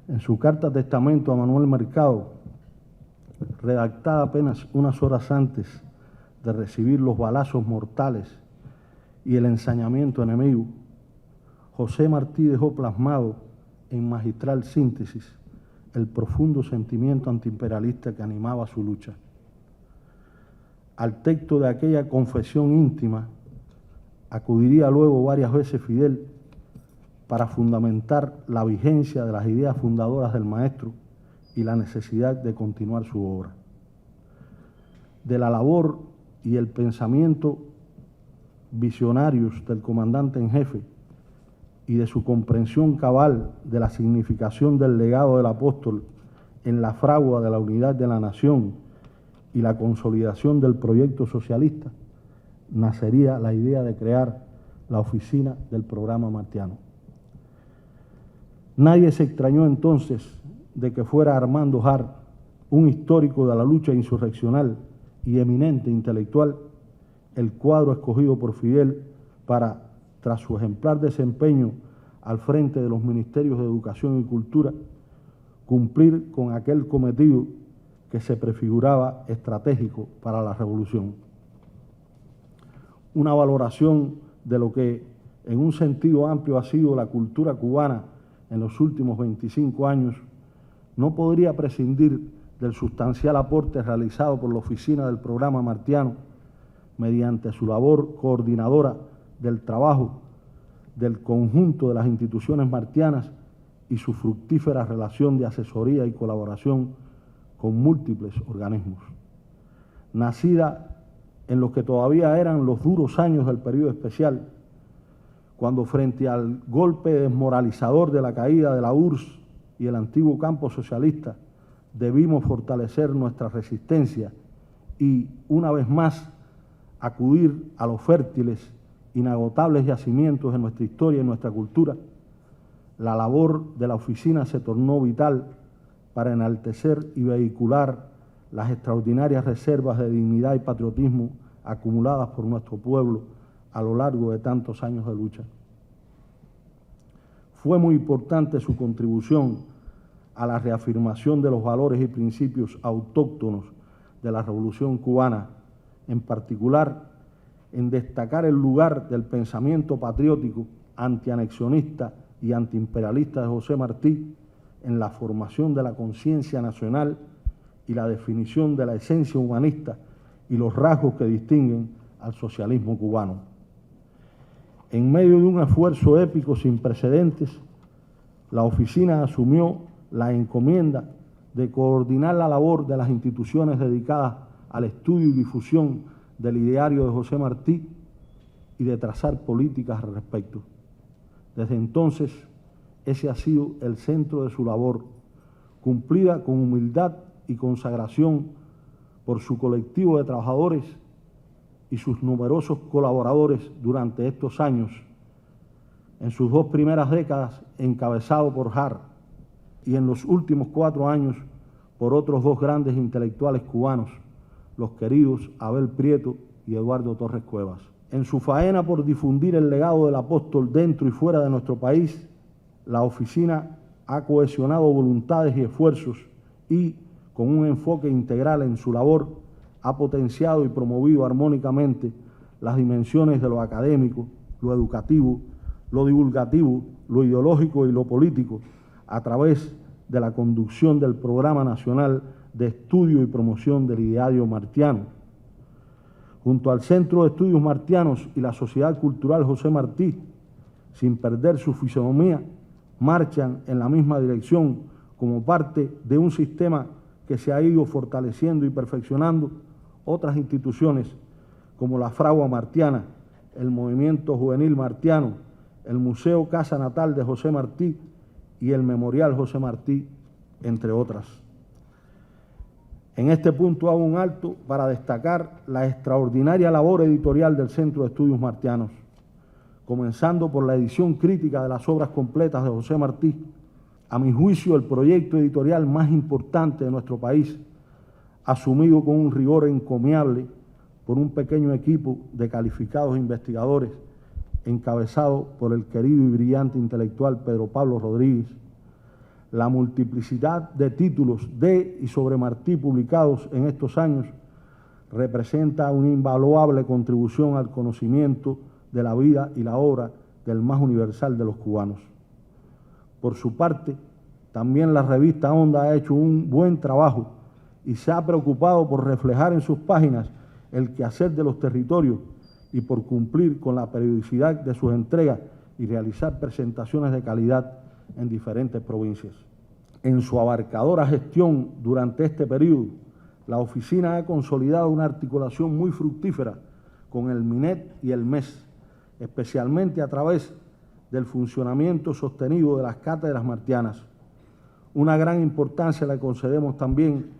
en su carta testamento a Manuel Mercado, redactada apenas unas horas antes de recibir los balazos mortales y el ensañamiento enemigo, José Martí dejó plasmado en magistral síntesis el profundo sentimiento antiimperialista que animaba su lucha. Al texto de aquella confesión íntima acudiría luego varias veces Fidel para fundamentar la vigencia de las ideas fundadoras del maestro y la necesidad de continuar su obra. De la labor y el pensamiento visionarios del comandante en jefe y de su comprensión cabal de la significación del legado del apóstol en la fragua de la unidad de la nación y la consolidación del proyecto socialista, nacería la idea de crear la oficina del programa martiano. Nadie se extrañó entonces de que fuera Armando Hart, un histórico de la lucha insurreccional y eminente intelectual, el cuadro escogido por Fidel para, tras su ejemplar desempeño al frente de los ministerios de Educación y Cultura, cumplir con aquel cometido que se prefiguraba estratégico para la revolución. Una valoración de lo que en un sentido amplio ha sido la cultura cubana en los últimos 25 años, no podría prescindir del sustancial aporte realizado por la oficina del programa martiano mediante su labor coordinadora del trabajo del conjunto de las instituciones martianas y su fructífera relación de asesoría y colaboración con múltiples organismos. Nacida en los que todavía eran los duros años del periodo especial, cuando frente al golpe desmoralizador de la caída de la URSS y el antiguo campo socialista debimos fortalecer nuestra resistencia y, una vez más, acudir a los fértiles, inagotables yacimientos de nuestra historia y nuestra cultura, la labor de la oficina se tornó vital para enaltecer y vehicular las extraordinarias reservas de dignidad y patriotismo acumuladas por nuestro pueblo a lo largo de tantos años de lucha. Fue muy importante su contribución a la reafirmación de los valores y principios autóctonos de la Revolución cubana, en particular en destacar el lugar del pensamiento patriótico, antianexionista y antiimperialista de José Martí en la formación de la conciencia nacional y la definición de la esencia humanista y los rasgos que distinguen al socialismo cubano. En medio de un esfuerzo épico sin precedentes, la oficina asumió la encomienda de coordinar la labor de las instituciones dedicadas al estudio y difusión del ideario de José Martí y de trazar políticas al respecto. Desde entonces, ese ha sido el centro de su labor, cumplida con humildad y consagración por su colectivo de trabajadores y sus numerosos colaboradores durante estos años, en sus 2 primeras décadas encabezado por Hart y en los últimos 4 años por otros 2 grandes intelectuales cubanos, los queridos Abel Prieto y Eduardo Torres Cuevas. En su faena por difundir el legado del apóstol dentro y fuera de nuestro país, la oficina ha cohesionado voluntades y esfuerzos y, con un enfoque integral en su labor, ha potenciado y promovido armónicamente las dimensiones de lo académico, lo educativo, lo divulgativo, lo ideológico y lo político, a través de la conducción del Programa Nacional de Estudio y Promoción del Ideario Martiano. Junto al Centro de Estudios Martianos y la Sociedad Cultural José Martí, sin perder su fisonomía, marchan en la misma dirección como parte de un sistema que se ha ido fortaleciendo y perfeccionando otras instituciones como la Fragua Martiana, el Movimiento Juvenil Martiano, el Museo Casa Natal de José Martí y el Memorial José Martí, entre otras. En este punto hago un alto para destacar la extraordinaria labor editorial del Centro de Estudios Martianos, comenzando por la edición crítica de las obras completas de José Martí, a mi juicio el proyecto editorial más importante de nuestro país, asumido con un rigor encomiable por un pequeño equipo de calificados investigadores, encabezado por el querido y brillante intelectual Pedro Pablo Rodríguez, la multiplicidad de títulos de y sobre Martí publicados en estos años representa una invaluable contribución al conocimiento de la vida y la obra del más universal de los cubanos. Por su parte, también la revista Onda ha hecho un buen trabajo y se ha preocupado por reflejar en sus páginas el quehacer de los territorios y por cumplir con la periodicidad de sus entregas y realizar presentaciones de calidad en diferentes provincias. En su abarcadora gestión durante este periodo, la oficina ha consolidado una articulación muy fructífera con el MINET y el MES, especialmente a través del funcionamiento sostenido de las cátedras martianas. Una gran importancia le concedemos también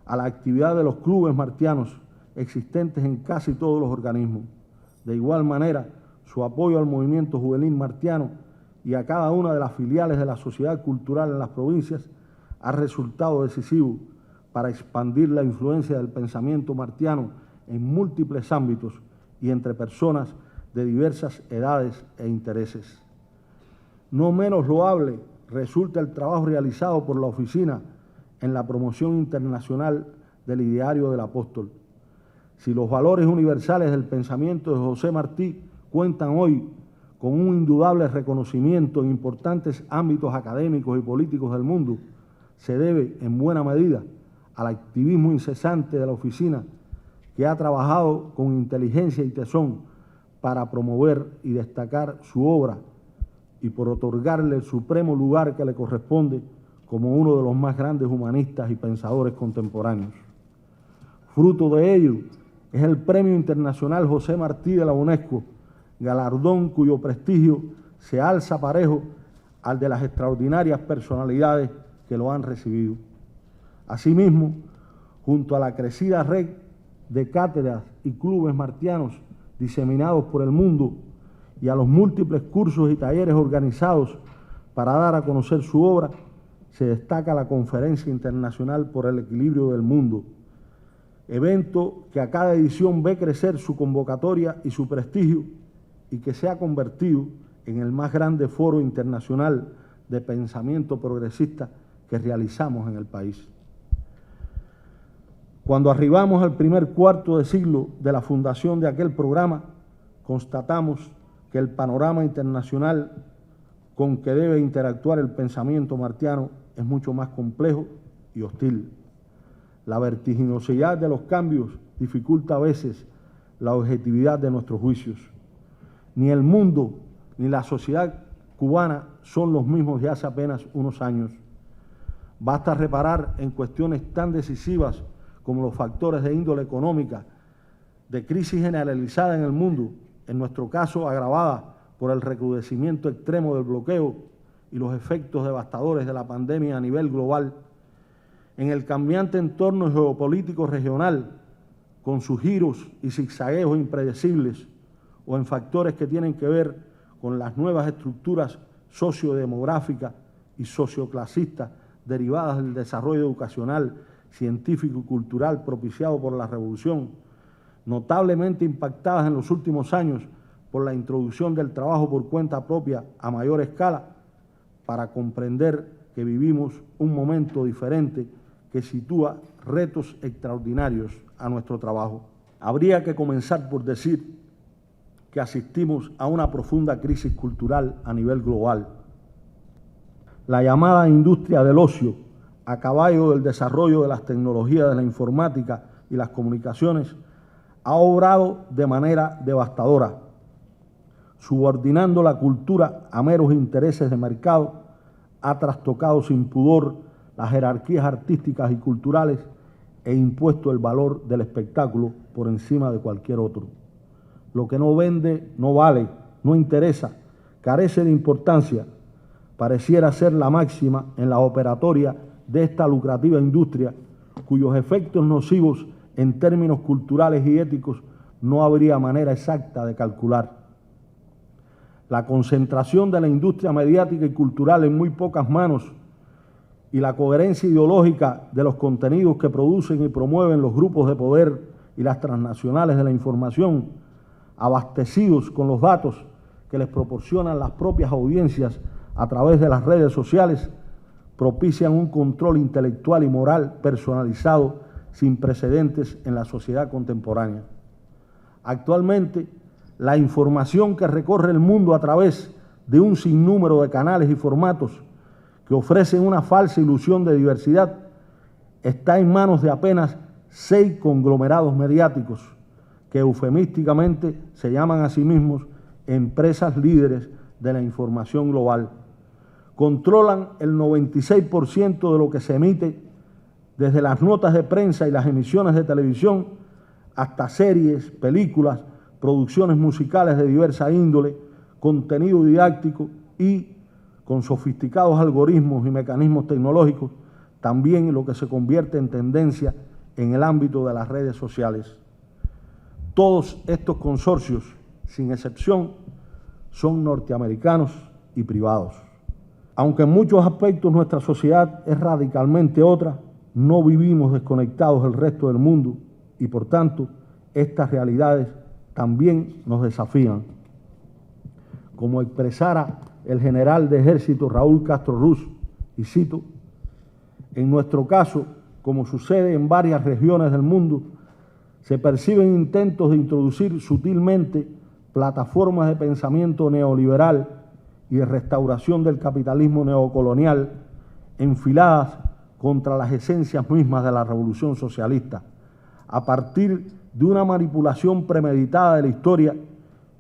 a la actividad de los clubes martianos existentes en casi todos los organismos. De igual manera, su apoyo al movimiento juvenil martiano y a cada una de las filiales de la sociedad cultural en las provincias ha resultado decisivo para expandir la influencia del pensamiento martiano en múltiples ámbitos y entre personas de diversas edades e intereses. No menos loable resulta el trabajo realizado por la oficina en la promoción internacional del ideario del apóstol. Si los valores universales del pensamiento de José Martí cuentan hoy con un indudable reconocimiento en importantes ámbitos académicos y políticos del mundo, se debe en buena medida al activismo incesante de la oficina, que ha trabajado con inteligencia y tesón para promover y destacar su obra y por otorgarle el supremo lugar que le corresponde como uno de los más grandes humanistas y pensadores contemporáneos. Fruto de ello es el Premio Internacional José Martí de la UNESCO, galardón cuyo prestigio se alza parejo al de las extraordinarias personalidades que lo han recibido. Asimismo, junto a la crecida red de cátedras y clubes martianos diseminados por el mundo y a los múltiples cursos y talleres organizados para dar a conocer su obra, se destaca la Conferencia Internacional por el Equilibrio del Mundo, evento que a cada edición ve crecer su convocatoria y su prestigio y que se ha convertido en el más grande foro internacional de pensamiento progresista que realizamos en el país. Cuando arribamos al primer cuarto de siglo de la fundación de aquel programa, constatamos que el panorama internacional con que debe interactuar el pensamiento martiano es mucho más complejo y hostil. La vertiginosidad de los cambios dificulta a veces la objetividad de nuestros juicios. Ni el mundo ni la sociedad cubana son los mismos de hace apenas unos años. Basta reparar en cuestiones tan decisivas como los factores de índole económica, de crisis generalizada en el mundo, en nuestro caso agravada por el recrudecimiento extremo del bloqueo y los efectos devastadores de la pandemia a nivel global, en el cambiante entorno geopolítico regional, con sus giros y zigzagueos impredecibles, o en factores que tienen que ver con las nuevas estructuras sociodemográficas y socioclasistas derivadas del desarrollo educacional, científico y cultural propiciado por la Revolución, notablemente impactadas en los últimos años por la introducción del trabajo por cuenta propia a mayor escala, para comprender que vivimos un momento diferente que sitúa retos extraordinarios a nuestro trabajo. Habría que comenzar por decir que asistimos a una profunda crisis cultural a nivel global. La llamada industria del ocio, a caballo del desarrollo de las tecnologías de la informática y las comunicaciones, ha obrado de manera devastadora, subordinando la cultura a meros intereses de mercado, ha trastocado sin pudor las jerarquías artísticas y culturales e impuesto el valor del espectáculo por encima de cualquier otro. Lo que no vende, no vale, no interesa, carece de importancia, pareciera ser la máxima en la operatoria de esta lucrativa industria, cuyos efectos nocivos en términos culturales y éticos no habría manera exacta de calcular. La concentración de la industria mediática y cultural en muy pocas manos y la coherencia ideológica de los contenidos que producen y promueven los grupos de poder y las transnacionales de la información, abastecidos con los datos que les proporcionan las propias audiencias a través de las redes sociales, propician un control intelectual y moral personalizado sin precedentes en la sociedad contemporánea. Actualmente, la información que recorre el mundo a través de un sinnúmero de canales y formatos que ofrecen una falsa ilusión de diversidad está en manos de apenas 6 conglomerados mediáticos que eufemísticamente se llaman a sí mismos empresas líderes de la información global. Controlan el 96% de lo que se emite, desde las notas de prensa y las emisiones de televisión hasta series, películas, producciones musicales de diversa índole, contenido didáctico y, con sofisticados algoritmos y mecanismos tecnológicos, también lo que se convierte en tendencia en el ámbito de las redes sociales. Todos estos consorcios, sin excepción, son norteamericanos y privados. Aunque en muchos aspectos nuestra sociedad es radicalmente otra, no vivimos desconectados del resto del mundo y, por tanto, estas realidades también nos desafían. Como expresara el general de ejército Raúl Castro Ruz, y cito, en nuestro caso, como sucede en varias regiones del mundo, se perciben intentos de introducir sutilmente plataformas de pensamiento neoliberal y de restauración del capitalismo neocolonial enfiladas contra las esencias mismas de la revolución socialista, a partir de una manipulación premeditada de la historia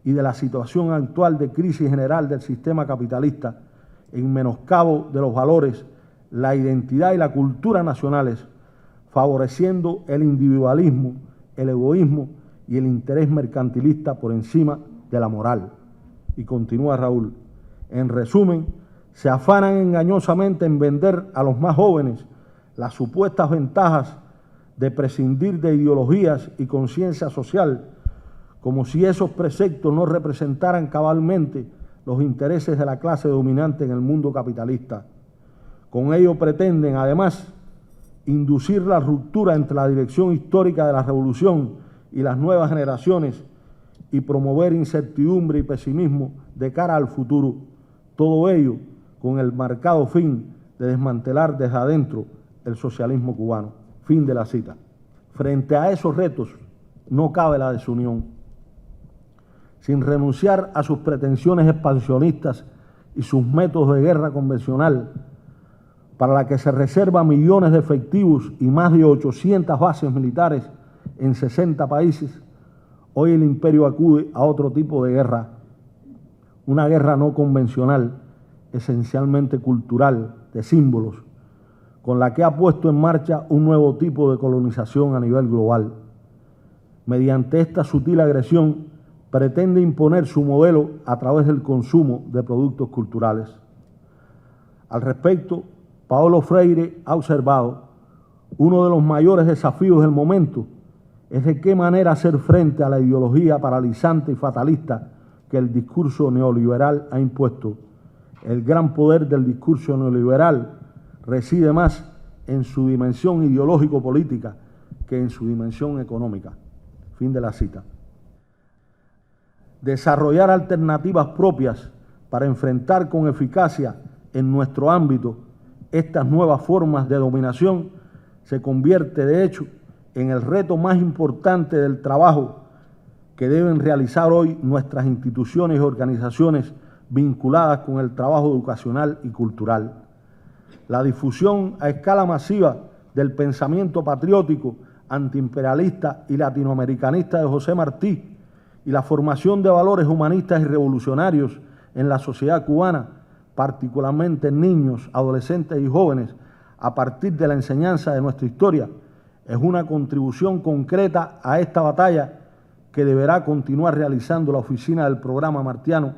y de la situación actual de crisis general del sistema capitalista, en menoscabo de los valores, la identidad y la cultura nacionales, favoreciendo el individualismo, el egoísmo y el interés mercantilista por encima de la moral. Y continúa Raúl, en resumen, se afanan engañosamente en vender a los más jóvenes las supuestas ventajas de prescindir de ideologías y conciencia social, como si esos preceptos no representaran cabalmente los intereses de la clase dominante en el mundo capitalista. Con ello pretenden, además, inducir la ruptura entre la dirección histórica de la revolución y las nuevas generaciones y promover incertidumbre y pesimismo de cara al futuro. Todo ello con el marcado fin de desmantelar desde adentro el socialismo cubano. Fin de la cita. Frente a esos retos no cabe la desunión. Sin renunciar a sus pretensiones expansionistas y sus métodos de guerra convencional, para la que se reserva millones de efectivos y más de 800 bases militares en 60 países, hoy el imperio acude a otro tipo de guerra, una guerra no convencional, esencialmente cultural, de símbolos, con la que ha puesto en marcha un nuevo tipo de colonización a nivel global. Mediante esta sutil agresión, pretende imponer su modelo a través del consumo de productos culturales. Al respecto, Paulo Freire ha observado, uno de los mayores desafíos del momento es de qué manera hacer frente a la ideología paralizante y fatalista que el discurso neoliberal ha impuesto. El gran poder del discurso neoliberal reside más en su dimensión ideológico-política que en su dimensión económica. Fin de la cita. Desarrollar alternativas propias para enfrentar con eficacia en nuestro ámbito estas nuevas formas de dominación se convierte, de hecho, en el reto más importante del trabajo que deben realizar hoy nuestras instituciones y organizaciones vinculadas con el trabajo educacional y cultural. La difusión a escala masiva del pensamiento patriótico, antiimperialista y latinoamericanista de José Martí y la formación de valores humanistas y revolucionarios en la sociedad cubana, particularmente en niños, adolescentes y jóvenes, a partir de la enseñanza de nuestra historia, es una contribución concreta a esta batalla que deberá continuar realizando la Oficina del Programa Martiano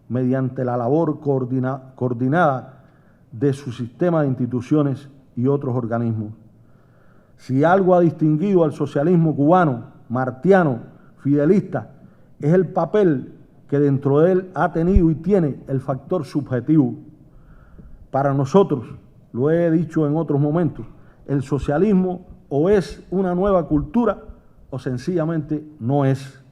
mediante la labor coordinada de su sistema de instituciones y otros organismos. Si algo ha distinguido al socialismo cubano, martiano, fidelista, es el papel que dentro de él ha tenido y tiene el factor subjetivo. Para nosotros, lo he dicho en otros momentos, el socialismo o es una nueva cultura o sencillamente no es.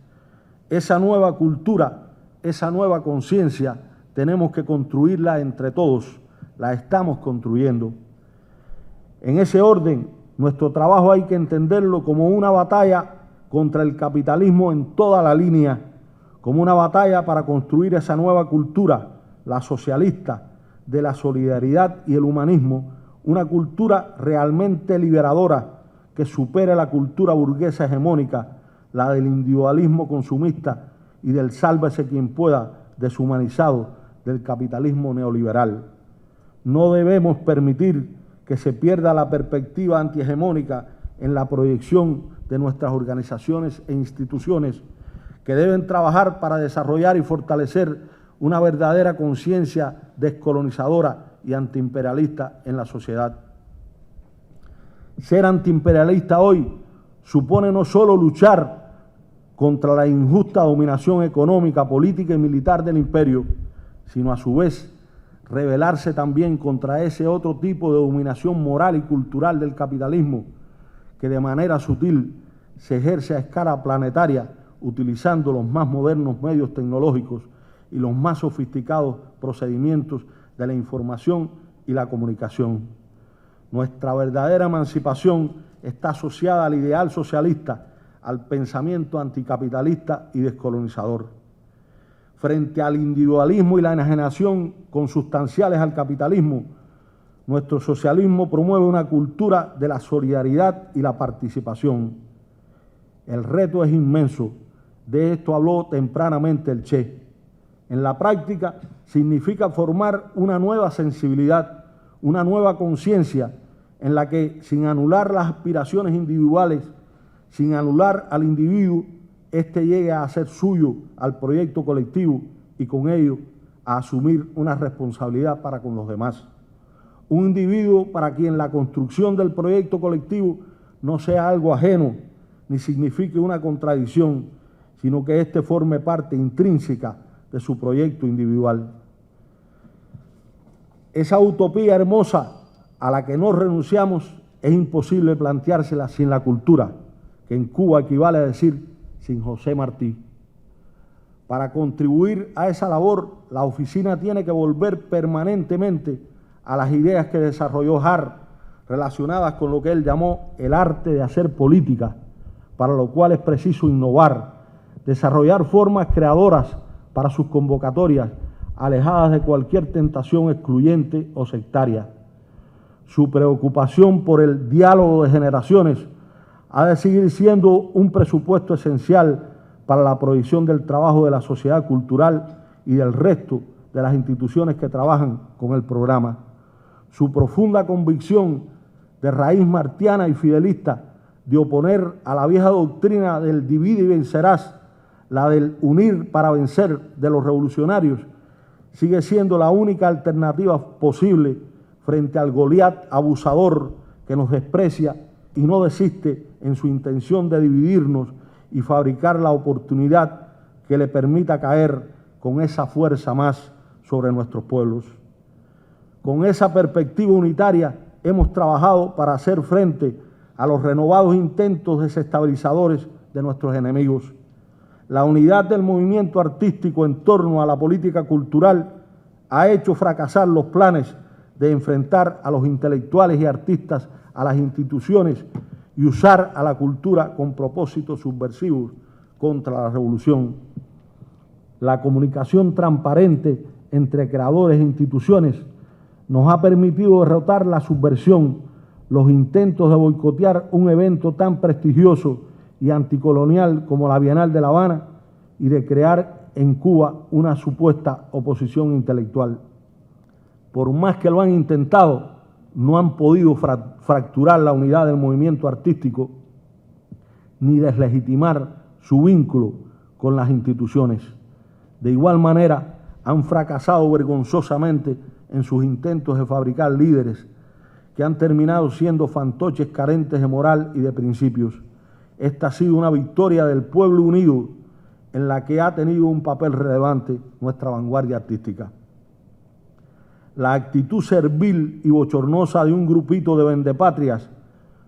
Esa nueva cultura, esa nueva conciencia, tenemos que construirla entre todos, la estamos construyendo. En ese orden, nuestro trabajo hay que entenderlo como una batalla contra el capitalismo en toda la línea, como una batalla para construir esa nueva cultura, la socialista, de la solidaridad y el humanismo, una cultura realmente liberadora que supere la cultura burguesa hegemónica, la del individualismo consumista y del sálvese quien pueda deshumanizado del capitalismo neoliberal. No debemos permitir que se pierda la perspectiva antihegemónica en la proyección de nuestras organizaciones e instituciones que deben trabajar para desarrollar y fortalecer una verdadera conciencia descolonizadora y antiimperialista en la sociedad. Ser antiimperialista hoy supone no solo luchar contra la injusta dominación económica, política y militar del imperio, sino a su vez rebelarse también contra ese otro tipo de dominación moral y cultural del capitalismo que de manera sutil se ejerce a escala planetaria utilizando los más modernos medios tecnológicos y los más sofisticados procedimientos de la información y la comunicación. Nuestra verdadera emancipación está asociada al ideal socialista, al pensamiento anticapitalista y descolonizador. Frente al individualismo y la enajenación consustanciales al capitalismo, nuestro socialismo promueve una cultura de la solidaridad y la participación. El reto es inmenso, de esto habló tempranamente el Che. En la práctica significa formar una nueva sensibilidad, una nueva conciencia en la que, sin anular las aspiraciones individuales, sin anular al individuo, éste llegue a hacer suyo al proyecto colectivo y con ello a asumir una responsabilidad para con los demás. Un individuo para quien la construcción del proyecto colectivo no sea algo ajeno ni signifique una contradicción, sino que éste forme parte intrínseca de su proyecto individual. Esa utopía hermosa a la que no renunciamos es imposible planteársela sin la cultura, que en Cuba equivale a decir sin José Martí. Para contribuir a esa labor, la oficina tiene que volver permanentemente a las ideas que desarrolló Hart relacionadas con lo que él llamó el arte de hacer política, para lo cual es preciso innovar, desarrollar formas creadoras para sus convocatorias, alejadas de cualquier tentación excluyente o sectaria. Su preocupación por el diálogo de generaciones ha de seguir siendo un presupuesto esencial para la provisión del trabajo de la sociedad cultural y del resto de las instituciones que trabajan con el programa. Su profunda convicción de raíz martiana y fidelista de oponer a la vieja doctrina del divide y vencerás, la del unir para vencer de los revolucionarios, sigue siendo la única alternativa posible frente al Goliat abusador que nos desprecia y no desiste en su intención de dividirnos y fabricar la oportunidad que le permita caer con esa fuerza más sobre nuestros pueblos. Con esa perspectiva unitaria hemos trabajado para hacer frente a los renovados intentos desestabilizadores de nuestros enemigos. La unidad del movimiento artístico en torno a la política cultural ha hecho fracasar los planes de enfrentar a los intelectuales y artistas a las instituciones y usar a la cultura con propósitos subversivos contra la revolución. La comunicación transparente entre creadores e instituciones nos ha permitido derrotar la subversión, los intentos de boicotear un evento tan prestigioso y anticolonial como la Bienal de La Habana y de crear en Cuba una supuesta oposición intelectual. Por más que lo han intentado, no han podido fracturar la unidad del movimiento artístico ni deslegitimar su vínculo con las instituciones. De igual manera, han fracasado vergonzosamente en sus intentos de fabricar líderes que han terminado siendo fantoches carentes de moral y de principios. Esta ha sido una victoria del pueblo unido en la que ha tenido un papel relevante nuestra vanguardia artística. La actitud servil y bochornosa de un grupito de vendepatrias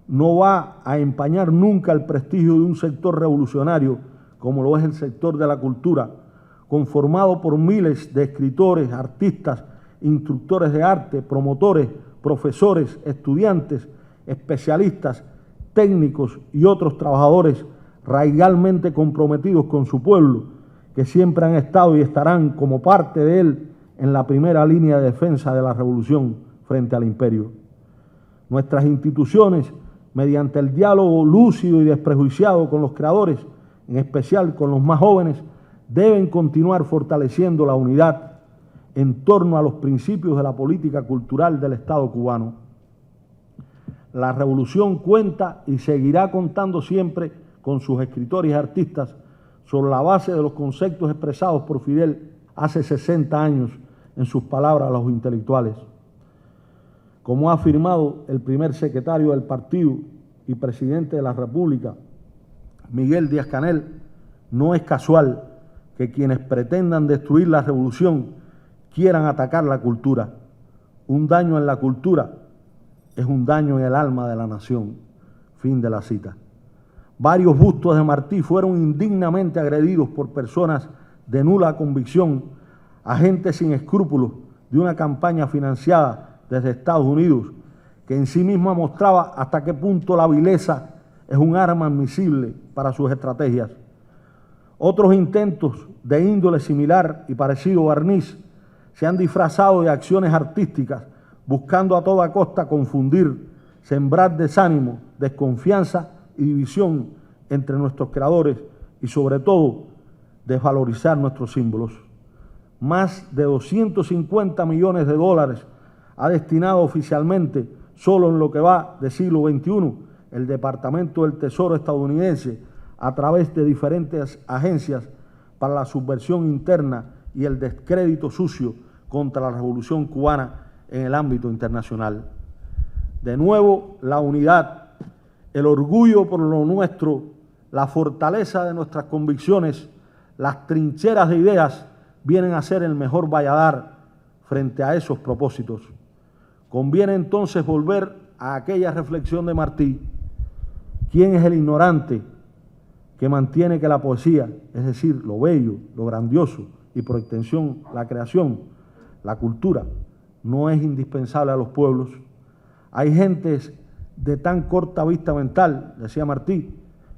no va a empañar nunca el prestigio de un sector revolucionario como lo es el sector de la cultura, conformado por miles de escritores, artistas instructores de arte, promotores, profesores, estudiantes, especialistas, técnicos y otros trabajadores radicalmente comprometidos con su pueblo, que siempre han estado y estarán como parte de él en la primera línea de defensa de la revolución frente al imperio. Nuestras instituciones, mediante el diálogo lúcido y desprejuiciado con los creadores, en especial con los más jóvenes, deben continuar fortaleciendo la unidad en torno a los principios de la política cultural del Estado cubano. La revolución cuenta y seguirá contando siempre con sus escritores y artistas sobre la base de los conceptos expresados por Fidel hace 60 años en sus palabras a los intelectuales. Como ha afirmado el primer secretario del partido y presidente de la República, Miguel Díaz-Canel, no es casual que quienes pretendan destruir la revolución quieran atacar la cultura. Un daño en la cultura es un daño en el alma de la nación. Fin de la cita. Varios bustos de Martí fueron indignamente agredidos por personas de nula convicción, agentes sin escrúpulos de una campaña financiada desde Estados Unidos, que en sí misma mostraba hasta qué punto la vileza es un arma admisible para sus estrategias. Otros intentos de índole similar y parecido barniz se han disfrazado de acciones artísticas, buscando a toda costa confundir, sembrar desánimo, desconfianza y división entre nuestros creadores y, sobre todo, desvalorizar nuestros símbolos. Más de 250 millones de dólares ha destinado oficialmente, solo en lo que va de siglo XXI, el Departamento del Tesoro estadounidense a través de diferentes agencias para la subversión interna y el descrédito sucio contra la revolución cubana en el ámbito internacional. De nuevo, la unidad, el orgullo por lo nuestro, la fortaleza de nuestras convicciones, las trincheras de ideas vienen a ser el mejor valladar frente a esos propósitos. Conviene entonces volver a aquella reflexión de Martí: ¿quién es el ignorante que mantiene que la poesía, es decir, lo bello, lo grandioso y por extensión la creación, la cultura, no es indispensable a los pueblos? Hay gentes de tan corta vista mental, decía Martí,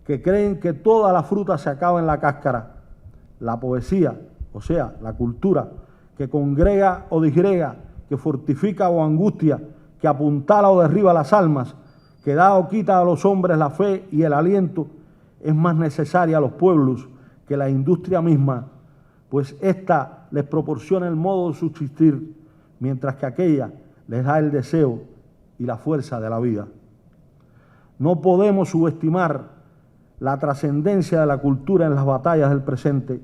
que creen que toda la fruta se acaba en la cáscara. La poesía, o sea, la cultura, que congrega o disgrega, que fortifica o angustia, que apuntala o derriba las almas, que da o quita a los hombres la fe y el aliento, es más necesaria a los pueblos que la industria misma, pues ésta les proporciona el modo de subsistir, mientras que aquella les da el deseo y la fuerza de la vida. No podemos subestimar la trascendencia de la cultura en las batallas del presente.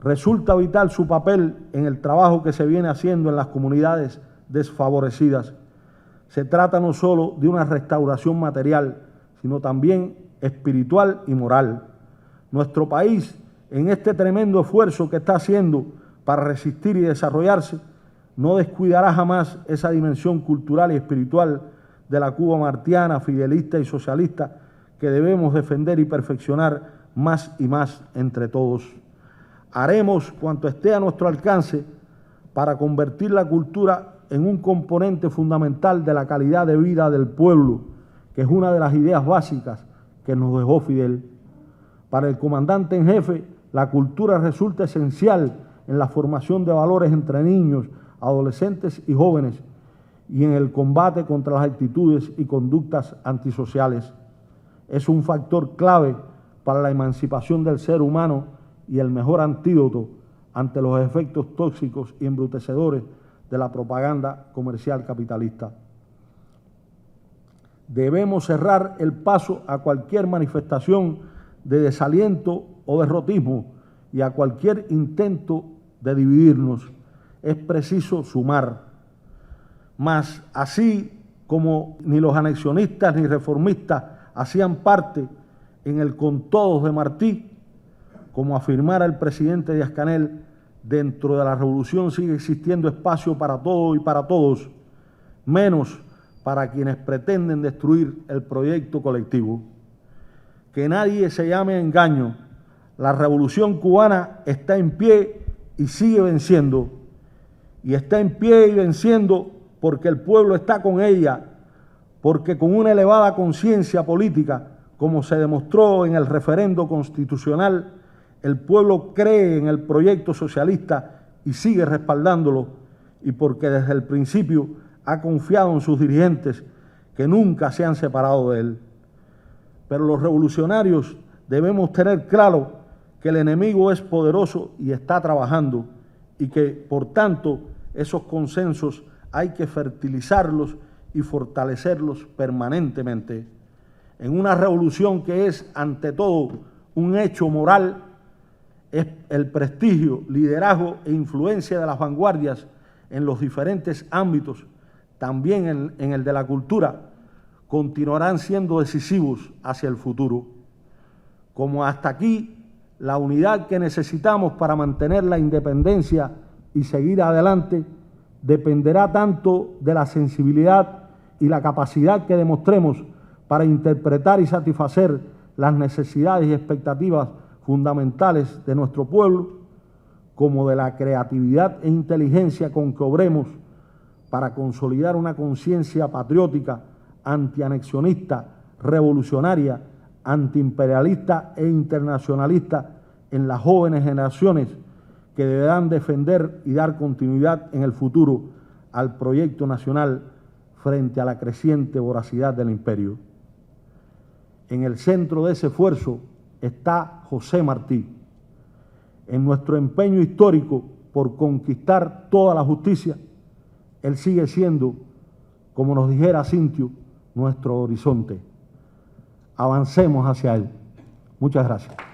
Resulta vital su papel en el trabajo que se viene haciendo en las comunidades desfavorecidas. Se trata no solo de una restauración material, sino también espiritual y moral. Nuestro país, en este tremendo esfuerzo que está haciendo para resistir y desarrollarse, no descuidará jamás esa dimensión cultural y espiritual de la Cuba martiana, fidelista y socialista, que debemos defender y perfeccionar más y más entre todos. Haremos cuanto esté a nuestro alcance para convertir la cultura en un componente fundamental de la calidad de vida del pueblo, que es una de las ideas básicas que nos dejó Fidel. Para el comandante en jefe, la cultura resulta esencial en la formación de valores entre niños, adolescentes y jóvenes, y en el combate contra las actitudes y conductas antisociales. Es un factor clave para la emancipación del ser humano y el mejor antídoto ante los efectos tóxicos y embrutecedores de la propaganda comercial capitalista. Debemos cerrar el paso a cualquier manifestación de desaliento o derrotismo y a cualquier intento de dividirnos. Es preciso sumar. Mas así como ni los anexionistas ni reformistas hacían parte en el con todos de Martí, como afirmara el presidente Díaz-Canel, dentro de la revolución sigue existiendo espacio para todo y para todos, menos para quienes pretenden destruir el proyecto colectivo. Que nadie se llame a engaño. La revolución cubana está en pie y sigue venciendo. y está en pie y venciendo porque el pueblo está con ella, porque con una elevada conciencia política, como se demostró en el referendo constitucional, el pueblo cree en el proyecto socialista y sigue respaldándolo, y porque desde el principio ha confiado en sus dirigentes que nunca se han separado de él. Pero los revolucionarios debemos tener claro que el enemigo es poderoso y está trabajando, y que, por tanto, esos consensos hay que fertilizarlos y fortalecerlos permanentemente. En una revolución que es, ante todo, un hecho moral, es el prestigio, liderazgo e influencia de las vanguardias en los diferentes ámbitos, también en el de la cultura, continuarán siendo decisivos hacia el futuro. Como hasta aquí, la unidad que necesitamos para mantener la independencia y seguir adelante dependerá tanto de la sensibilidad y la capacidad que demostremos para interpretar y satisfacer las necesidades y expectativas fundamentales de nuestro pueblo, como de la creatividad e inteligencia con que obremos para consolidar una conciencia patriótica, antianexionista, revolucionaria, antiimperialista e internacionalista en las jóvenes generaciones que deberán defender y dar continuidad en el futuro al proyecto nacional frente a la creciente voracidad del imperio. En el centro de ese esfuerzo está José Martí. En nuestro empeño histórico por conquistar toda la justicia, él sigue siendo, como nos dijera Cintio, nuestro horizonte. Avancemos hacia él. Muchas gracias.